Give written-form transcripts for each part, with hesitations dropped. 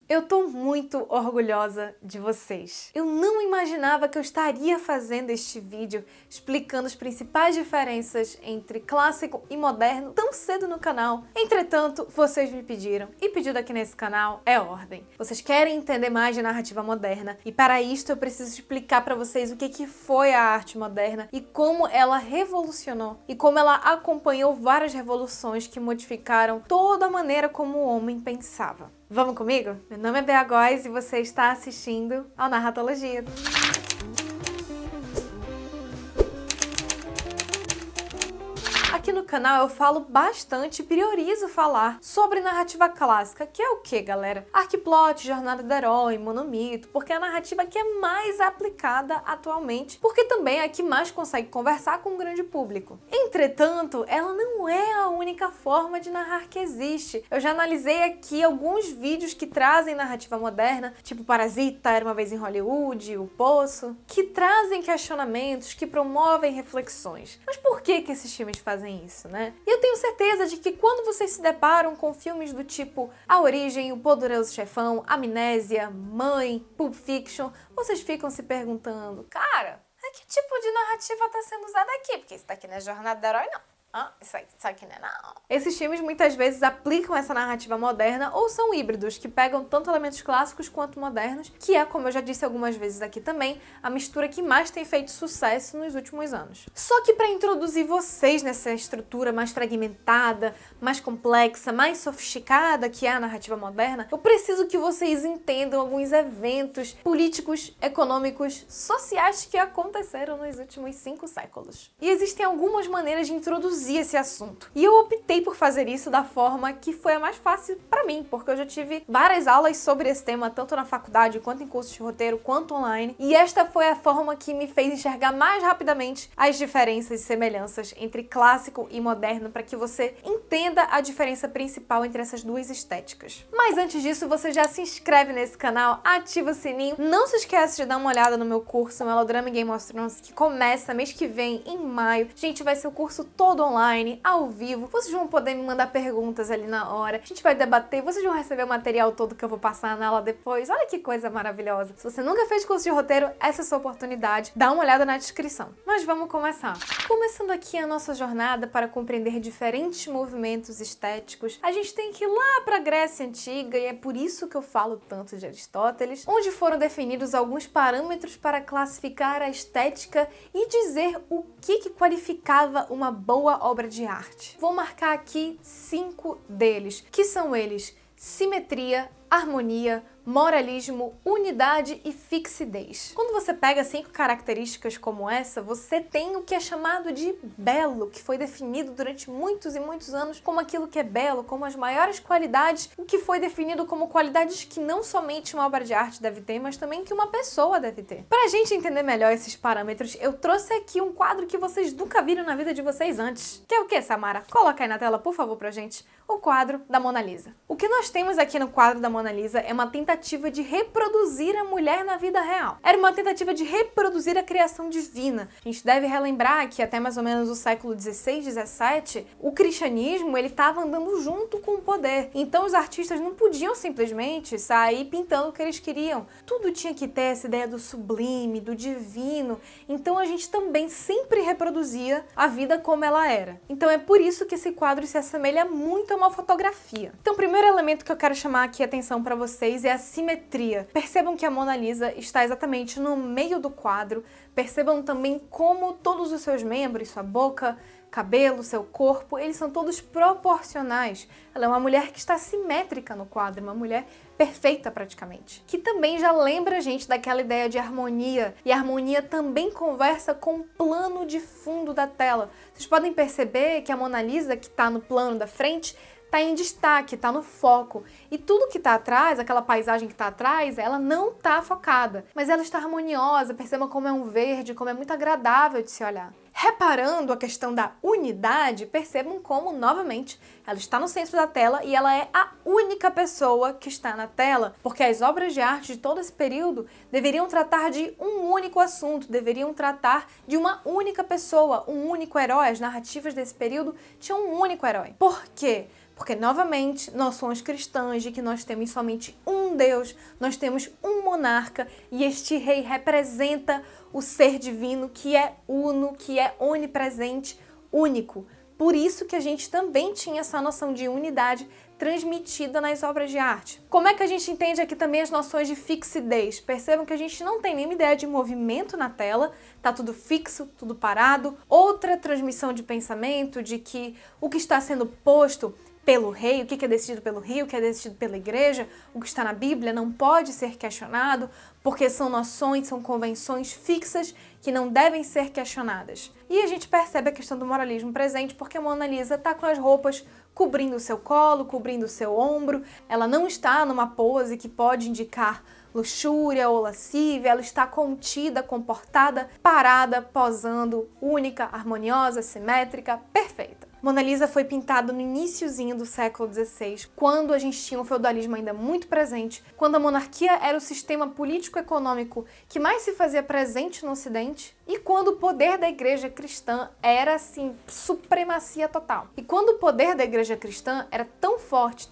Eu tô muito orgulhosa de vocês. Eu não imaginava que eu estaria fazendo este vídeo explicando as principais diferenças entre clássico e moderno tão cedo no canal. Entretanto, vocês me pediram, e pedido aqui nesse canal é ordem. Vocês querem entender mais de narrativa moderna e para isto eu preciso explicar para vocês o que foi a arte moderna e como ela revolucionou e como ela acompanhou várias revoluções que modificaram toda a maneira como o homem pensava. Vamos comigo? Meu nome é Bea Góes e você está assistindo ao Narratologia. Aqui no canal eu falo bastante, priorizo falar sobre narrativa clássica, que é o que, galera? Arquiplot, jornada do herói, monomito, porque é a narrativa que é mais aplicada atualmente, porque também é a que mais consegue conversar com o grande público. Entretanto, ela não é a única forma de narrar que existe. Eu já analisei aqui alguns vídeos que trazem narrativa moderna, tipo Parasita, Era uma Vez em Hollywood, O Poço, que trazem questionamentos, que promovem reflexões. Mas por que esses filmes fazem isso, né? E eu tenho certeza de que quando vocês se deparam com filmes do tipo A Origem, O Poderoso Chefão, Amnésia, Mãe, Pulp Fiction, vocês ficam se perguntando, cara, que tipo de narrativa está sendo usada aqui? Porque isso daqui não é jornada do herói, não. Isso aqui não é não. Esses filmes muitas vezes aplicam essa narrativa moderna ou são híbridos, que pegam tanto elementos clássicos quanto modernos, que é, como eu já disse algumas vezes aqui também, a mistura que mais tem feito sucesso nos últimos anos. Só que para introduzir vocês nessa estrutura mais fragmentada, mais complexa, mais sofisticada que é a narrativa moderna, eu preciso que vocês entendam alguns eventos políticos, econômicos, sociais que aconteceram nos últimos 5 séculos. E existem algumas maneiras de introduzir esse assunto. E eu optei por fazer isso da forma que foi a mais fácil para mim, porque eu já tive várias aulas sobre esse tema, tanto na faculdade, quanto em cursos de roteiro, quanto online, e esta foi a forma que me fez enxergar mais rapidamente as diferenças e semelhanças entre clássico e moderno, para que você entenda a diferença principal entre essas duas estéticas. Mas antes disso, você já se inscreve nesse canal, ativa o sininho, não se esquece de dar uma olhada no meu curso Melodrama e Game of Thrones, que começa mês que vem, em maio. Gente, vai ser o curso todo online, ao vivo, vocês vão poder me mandar perguntas ali na hora, a gente vai debater, vocês vão receber o material todo que eu vou passar na aula depois. Olha que coisa maravilhosa. Se você nunca fez curso de roteiro, essa é a sua oportunidade, dá uma olhada na descrição. Mas vamos começar. Começando aqui a nossa jornada para compreender diferentes movimentos estéticos, a gente tem que ir lá para a Grécia Antiga, e é por isso que eu falo tanto de Aristóteles, onde foram definidos alguns parâmetros para classificar a estética e dizer o que qualificava uma boa obra de arte. Vou marcar aqui 5 deles, que são eles: simetria, harmonia, moralismo, unidade e fixidez. Quando você pega 5 características como essa, você tem o que é chamado de belo, que foi definido durante muitos e muitos anos como aquilo que é belo, como as maiores qualidades, o que foi definido como qualidades que não somente uma obra de arte deve ter, mas também que uma pessoa deve ter. Para a gente entender melhor esses parâmetros, eu trouxe aqui um quadro que vocês nunca viram na vida de vocês antes. Que é o que, Samara? Coloca aí na tela, por favor, pra gente. O quadro da Mona Lisa. O que nós temos aqui no quadro da Mona Lisa é uma tentativa de reproduzir a mulher na vida real. Era uma tentativa de reproduzir a criação divina. A gente deve relembrar que até mais ou menos o século XVI, XVII, o cristianismo ele estava andando junto com o poder. Então os artistas não podiam simplesmente sair pintando o que eles queriam. Tudo tinha que ter essa ideia do sublime, do divino. Então a gente também sempre reproduzia a vida como ela era. Então é por isso que esse quadro se assemelha muito a uma fotografia. Então o primeiro elemento que eu quero chamar aqui a atenção para vocês é a simetria. Percebam que a Mona Lisa está exatamente no meio do quadro. Percebam também como todos os seus membros, sua boca, cabelo, seu corpo, eles são todos proporcionais. Ela é uma mulher que está simétrica no quadro, uma mulher perfeita praticamente. Que também já lembra a gente daquela ideia de harmonia. E a harmonia também conversa com o plano de fundo da tela. Vocês podem perceber que a Mona Lisa, que está no plano da frente, está em destaque, está no foco. E tudo que está atrás, aquela paisagem que está atrás, ela não está focada. Mas ela está harmoniosa, perceba como é um verde, como é muito agradável de se olhar. Reparando a questão da unidade, percebam como, novamente, ela está no centro da tela e ela é a única pessoa que está na tela, porque as obras de arte de todo esse período deveriam tratar de um único assunto, deveriam tratar de uma única pessoa, um único herói. As narrativas desse período tinham um único herói. Por quê? Porque, novamente, noções cristãs de que nós temos somente um Deus, nós temos um monarca e este rei representa o ser divino que é uno, que é onipresente, único. Por isso que a gente também tinha essa noção de unidade transmitida nas obras de arte. Como é que a gente entende aqui também as noções de fixidez? Percebam que a gente não tem nenhuma ideia de movimento na tela, tá tudo fixo, tudo parado. Outra transmissão de pensamento de que o que está sendo posto pelo rei, o que é decidido pelo rei, o que é decidido pela igreja, o que está na Bíblia não pode ser questionado, porque são noções, são convenções fixas que não devem ser questionadas. E a gente percebe a questão do moralismo presente porque a Mona Lisa está com as roupas cobrindo o seu colo, cobrindo o seu ombro, ela não está numa pose que pode indicar luxúria ou lascívia, ela está contida, comportada, parada, posando, única, harmoniosa, simétrica, perfeita. Mona Lisa foi pintada no iniciozinho do século XVI, quando a gente tinha o feudalismo ainda muito presente, quando a monarquia era o sistema político-econômico que mais se fazia presente no Ocidente, e quando o poder da igreja cristã era, assim, supremacia total. E quando o poder da igreja cristã era tão forte,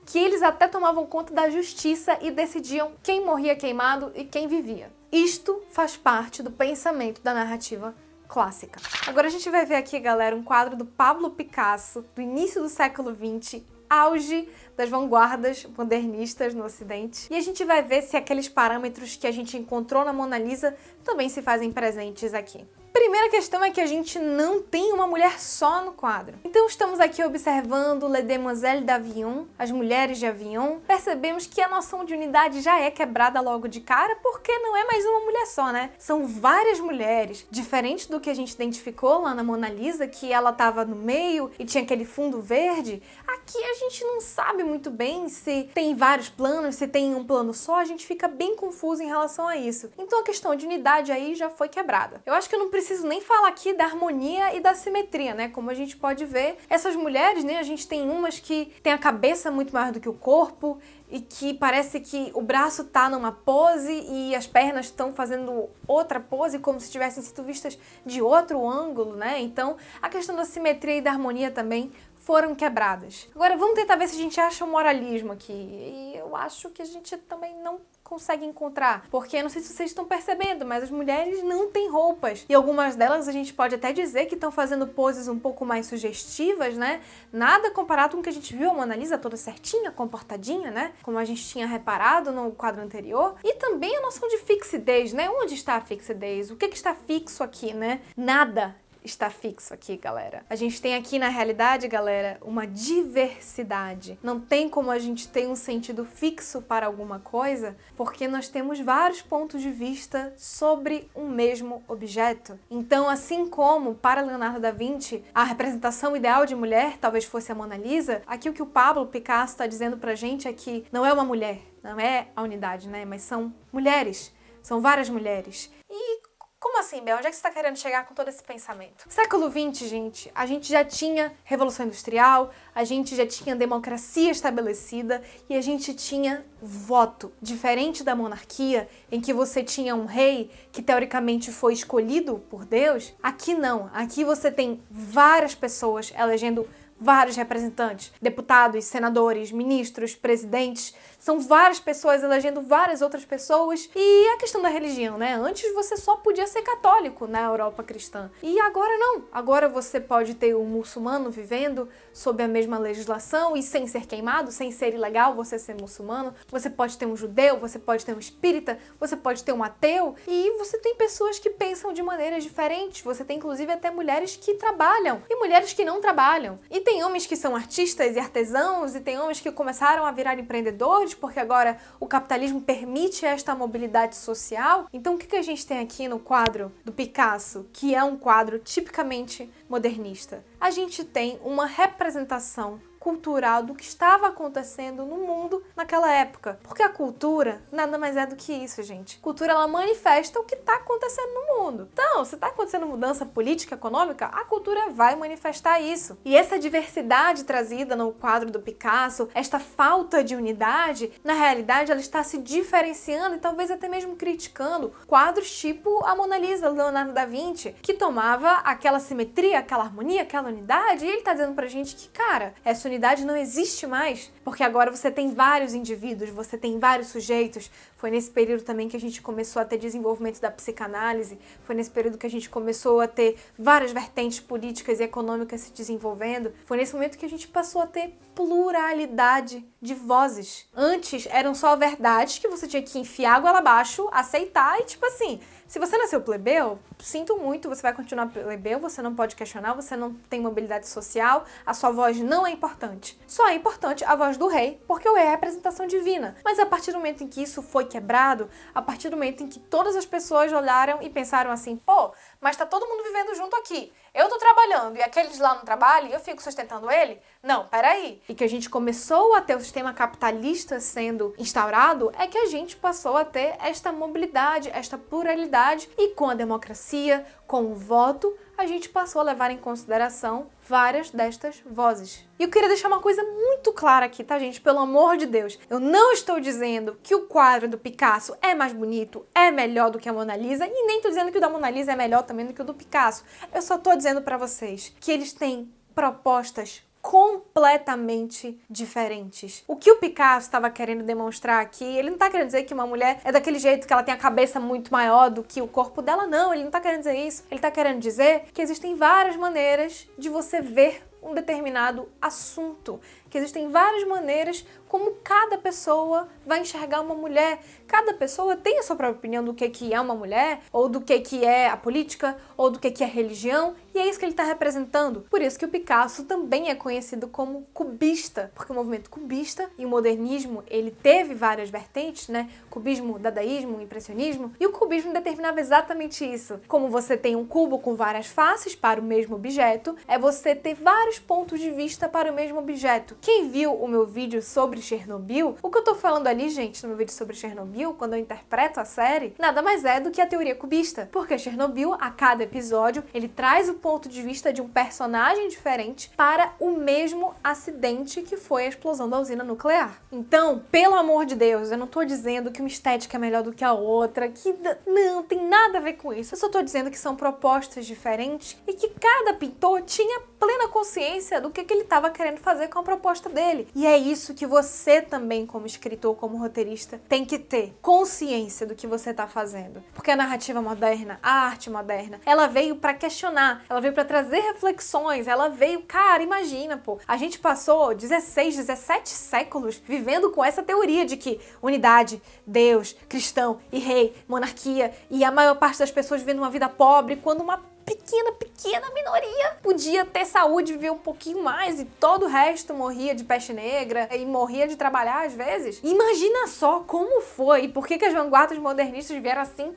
que eles até tomavam conta da justiça e decidiam quem morria queimado e quem vivia. Isto faz parte do pensamento da narrativa clássica. Agora a gente vai ver aqui, galera, um quadro do Pablo Picasso, do início do século XX, auge das vanguardas modernistas no Ocidente. E a gente vai ver se aqueles parâmetros que a gente encontrou na Mona Lisa também se fazem presentes aqui. Primeira questão é que a gente não tem uma mulher só no quadro. Então estamos aqui observando Les Demoiselles d'Avignon, as mulheres de Avignon. Percebemos que a noção de unidade já é quebrada logo de cara, porque não é mais uma mulher só, né? São várias mulheres, diferente do que a gente identificou lá na Mona Lisa, que ela estava no meio e tinha aquele fundo verde. Aqui a gente não sabe muito bem se tem vários planos, se tem um plano só, a gente fica bem confuso em relação a isso. Então a questão de unidade aí já foi quebrada. Eu acho que eu não preciso nem falar aqui da harmonia e da simetria, né? Como a gente pode ver, essas mulheres, né? A gente tem umas que tem a cabeça muito maior do que o corpo e que parece que o braço tá numa pose e as pernas estão fazendo outra pose, como se tivessem sido vistas de outro ângulo, né? Então, a questão da simetria e da harmonia também foram quebradas. Agora, vamos tentar ver se a gente acha um moralismo aqui. E eu acho que a gente também não consegue encontrar, porque eu não sei se vocês estão percebendo, mas as mulheres não têm roupas. E algumas delas a gente pode até dizer que estão fazendo poses um pouco mais sugestivas, né? Nada comparado com o que a gente viu a Mona Lisa toda certinha, comportadinha, né? Como a gente tinha reparado no quadro anterior. E também a noção de fixidez, né? Onde está a fixidez? O que está fixo aqui, né? Nada está fixo aqui, galera. A gente tem aqui, na realidade, galera, uma diversidade. Não tem como a gente ter um sentido fixo para alguma coisa, porque nós temos vários pontos de vista sobre um mesmo objeto. Então, assim como para Leonardo da Vinci, a representação ideal de mulher talvez fosse a Mona Lisa, aqui o que o Pablo Picasso está dizendo pra gente é que não é uma mulher, não é a unidade, né? Mas são mulheres, são várias mulheres. E como assim, Bel? Onde é que você está querendo chegar com todo esse pensamento? Século XX, gente, a gente já tinha Revolução Industrial, a gente já tinha democracia estabelecida e a gente tinha voto. Diferente da monarquia, em que você tinha um rei que teoricamente foi escolhido por Deus, aqui não. Aqui você tem várias pessoas elegendo vários representantes, deputados, senadores, ministros, presidentes, são várias pessoas elegendo várias outras pessoas. E a questão da religião, né? Antes você só podia ser católico na Europa cristã. E agora não. Agora você pode ter um muçulmano vivendo sob a mesma legislação e sem ser queimado, sem ser ilegal você ser muçulmano. Você pode ter um judeu, você pode ter um espírita, você pode ter um ateu. E você tem pessoas que pensam de maneiras diferentes. Você tem inclusive até mulheres que trabalham e mulheres que não trabalham. E tem homens que são artistas e artesãos, e tem homens que começaram a virar empreendedores, porque agora o capitalismo permite esta mobilidade social. Então o que a gente tem aqui no quadro do Picasso, que é um quadro tipicamente modernista? A gente tem uma representação cultural do que estava acontecendo no mundo naquela época. Porque a cultura nada mais é do que isso, gente. Cultura, ela manifesta o que está acontecendo no mundo. Então, se está acontecendo mudança política, econômica, a cultura vai manifestar isso. E essa diversidade trazida no quadro do Picasso, esta falta de unidade, na realidade, ela está se diferenciando e talvez até mesmo criticando quadros tipo a Mona Lisa, Leonardo da Vinci, que tomava aquela simetria, aquela harmonia, aquela unidade, e ele está dizendo pra gente que, cara, essa unidade não existe mais, porque agora você tem vários indivíduos, você tem vários sujeitos. Foi nesse período também que a gente começou a ter desenvolvimento da psicanálise, foi nesse período que a gente começou a ter várias vertentes políticas e econômicas se desenvolvendo, foi nesse momento que a gente passou a ter pluralidade de vozes. Antes eram só verdades que você tinha que enfiar a goela abaixo, aceitar e tipo assim, se você nasceu plebeu, sinto muito, você vai continuar plebeu, você não pode questionar, você não tem mobilidade social, a sua voz não é importante. Só é importante a voz do rei, porque o rei é a representação divina. Mas a partir do momento em que isso foi quebrado, a partir do momento em que todas as pessoas olharam e pensaram assim, pô, mas tá todo mundo vivendo junto aqui. Eu tô trabalhando e aqueles lá não trabalham e eu fico sustentando ele? Não, peraí. E que a gente começou a ter o sistema capitalista sendo instaurado é que a gente passou a ter esta mobilidade, esta pluralidade e com a democracia, com o voto, a gente passou a levar em consideração várias destas vozes. E eu queria deixar uma coisa muito clara aqui, tá, gente? Pelo amor de Deus. Eu não estou dizendo que o quadro do Picasso é mais bonito, é melhor do que a Mona Lisa, e nem estou dizendo que o da Mona Lisa é melhor também do que o do Picasso. Eu só estou dizendo para vocês que eles têm propostas completamente diferentes. O que o Picasso estava querendo demonstrar aqui, ele não está querendo dizer que uma mulher é daquele jeito que ela tem a cabeça muito maior do que o corpo dela, não, ele não está querendo dizer isso. Ele está querendo dizer que existem várias maneiras de você ver um determinado assunto, que existem várias maneiras como cada pessoa vai enxergar uma mulher. Cada pessoa tem a sua própria opinião do que é uma mulher, ou do que é a política, ou do que é a religião, e é isso que ele está representando. Por isso que o Picasso também é conhecido como cubista, porque o movimento cubista e o modernismo, ele teve várias vertentes, né? Cubismo, dadaísmo, impressionismo, e o cubismo determinava exatamente isso. Como você tem um cubo com várias faces para o mesmo objeto, é você ter vários pontos de vista para o mesmo objeto. Quem viu o meu vídeo sobre Chernobyl, o que eu tô falando ali, gente, no meu vídeo sobre Chernobyl, quando eu interpreto a série, nada mais é do que a teoria cubista. Porque Chernobyl, a cada episódio, ele traz o ponto de vista de um personagem diferente para o mesmo acidente que foi a explosão da usina nuclear. Então, pelo amor de Deus, eu não tô dizendo que uma estética é melhor do que a outra, que não tem nada a ver com isso. Eu só tô dizendo que são propostas diferentes e que cada pintor tinha plena consciência do que ele estava querendo fazer com a proposta dele. E é isso que você também, como escritor, como roteirista, tem que ter consciência do que você está fazendo. Porque a narrativa moderna, a arte moderna, ela veio para questionar, ela veio para trazer reflexões, ela veio, cara, imagina, pô, a gente passou 16, 17 séculos vivendo com essa teoria de que unidade, Deus, cristão e rei, monarquia, e a maior parte das pessoas vivendo uma vida pobre, quando uma pequena minoria podia ter saúde, viver um pouquinho mais e todo o resto morria de peste negra e morria de trabalhar às vezes. Imagina só como foi e por que as vanguardas modernistas vieram assim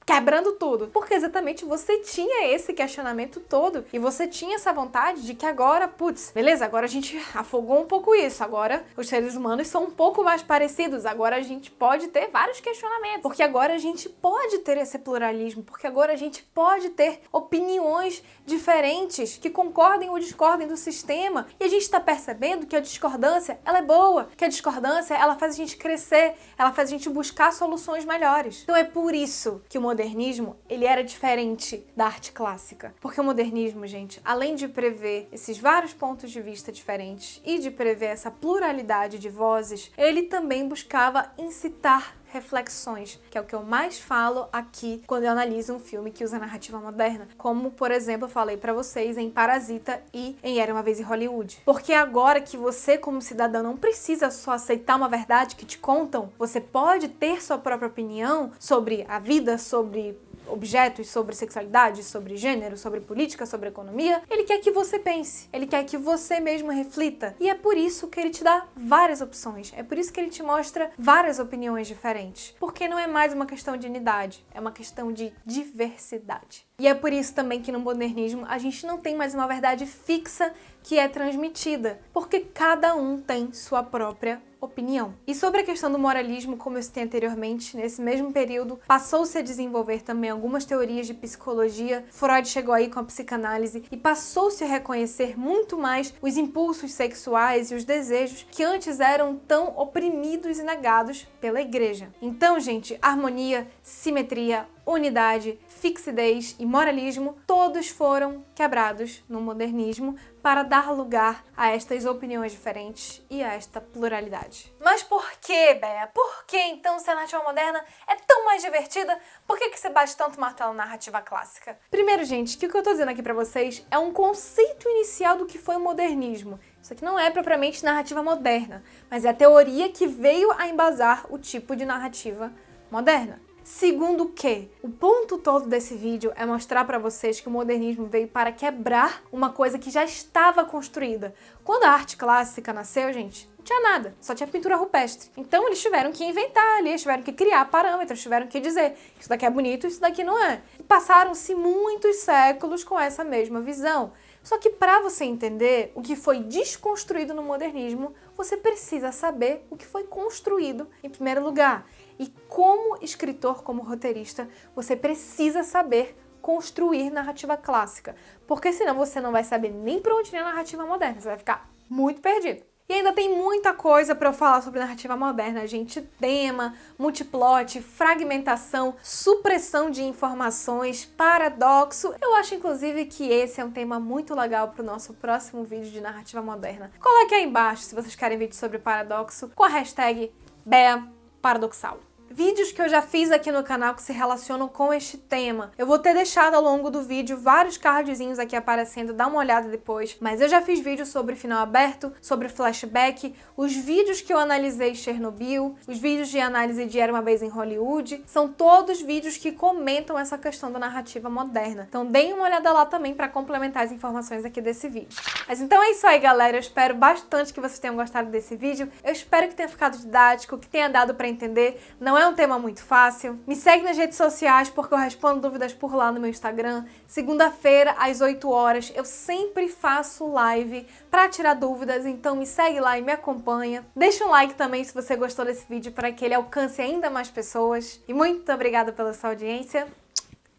quebrando tudo. Porque exatamente você tinha esse questionamento todo e você tinha essa vontade de que agora, putz, beleza, agora a gente afogou um pouco isso, agora os seres humanos são um pouco mais parecidos, agora a gente pode ter vários questionamentos, porque agora a gente pode ter esse pluralismo, porque agora a gente pode ter opiniões diferentes que concordem ou discordem do sistema e a gente está percebendo que a discordância, ela é boa, que a discordância, ela faz a gente crescer, ela faz a gente buscar soluções melhores. Então é por isso que o modernismo, ele era diferente da arte clássica. Porque o modernismo, gente, além de prever esses vários pontos de vista diferentes e de prever essa pluralidade de vozes, ele também buscava incitar reflexões, que é o que eu mais falo aqui quando eu analiso um filme que usa narrativa moderna, como, por exemplo, eu falei pra vocês em Parasita e em Era Uma Vez em Hollywood. Porque agora que você, como cidadão, não precisa só aceitar uma verdade que te contam, você pode ter sua própria opinião sobre a vida, sobre objetos, sobre sexualidade, sobre gênero, sobre política, sobre economia. Ele quer que você pense, ele quer que você mesmo reflita. E é por isso que ele te dá várias opções, é por isso que ele te mostra várias opiniões diferentes. Porque não é mais uma questão de unidade, é uma questão de diversidade. E é por isso também que no modernismo a gente não tem mais uma verdade fixa que é transmitida, porque cada um tem sua própria opinião. E sobre a questão do moralismo, como eu citei anteriormente, nesse mesmo período passou-se a desenvolver também algumas teorias de psicologia. Freud chegou aí com a psicanálise e passou-se a reconhecer muito mais os impulsos sexuais e os desejos que antes eram tão oprimidos e negados pela igreja. Então, gente, harmonia, simetria, unidade, fixidez e moralismo, todos foram quebrados no modernismo para dar lugar a estas opiniões diferentes e a esta pluralidade. Mas por que, Bea? Por que então se a narrativa moderna é tão mais divertida? Por que você bate tanto martelo na narrativa clássica? Primeiro, gente, que o que eu tô dizendo aqui pra vocês é um conceito inicial do que foi o modernismo. Isso aqui não é propriamente narrativa moderna, mas é a teoria que veio a embasar o tipo de narrativa moderna. Segundo que, o ponto todo desse vídeo é mostrar pra vocês que o modernismo veio para quebrar uma coisa que já estava construída. Quando a arte clássica nasceu, gente, não tinha nada, só tinha pintura rupestre. Então eles tiveram que inventar ali, eles tiveram que criar parâmetros, tiveram que dizer isso daqui é bonito, isso daqui não é. E passaram-se muitos séculos com essa mesma visão. Só que para você entender o que foi desconstruído no modernismo, você precisa saber o que foi construído em primeiro lugar. E como escritor, como roteirista, você precisa saber construir narrativa clássica. Porque senão você não vai saber nem para onde ir a narrativa moderna, você vai ficar muito perdido. E ainda tem muita coisa para eu falar sobre narrativa moderna, gente. Tema, multiplot, fragmentação, supressão de informações, paradoxo. Eu acho, inclusive, que esse é um tema muito legal para o nosso próximo vídeo de narrativa moderna. Coloque aí embaixo se vocês querem vídeo sobre paradoxo com a hashtag BeaParadoxal. Vídeos que eu já fiz aqui no canal que se relacionam com este tema. Eu vou ter deixado ao longo do vídeo vários cardzinhos aqui aparecendo, dá uma olhada depois. Mas eu já fiz vídeos sobre final aberto, sobre flashback, os vídeos que eu analisei Chernobyl, os vídeos de análise de Era Uma Vez em Hollywood, são todos vídeos que comentam essa questão da narrativa moderna. Então deem uma olhada lá também para complementar as informações aqui desse vídeo. Mas então é isso aí, galera. Eu espero bastante que vocês tenham gostado desse vídeo. Eu espero que tenha ficado didático, que tenha dado para entender. Não é um tema muito fácil. Me segue nas redes sociais porque eu respondo dúvidas por lá no meu Instagram. Segunda-feira, às 8 horas, eu sempre faço live para tirar dúvidas, então me segue lá e me acompanha. Deixa um like também se você gostou desse vídeo para que ele alcance ainda mais pessoas. E muito obrigada pela sua audiência.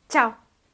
Tchau!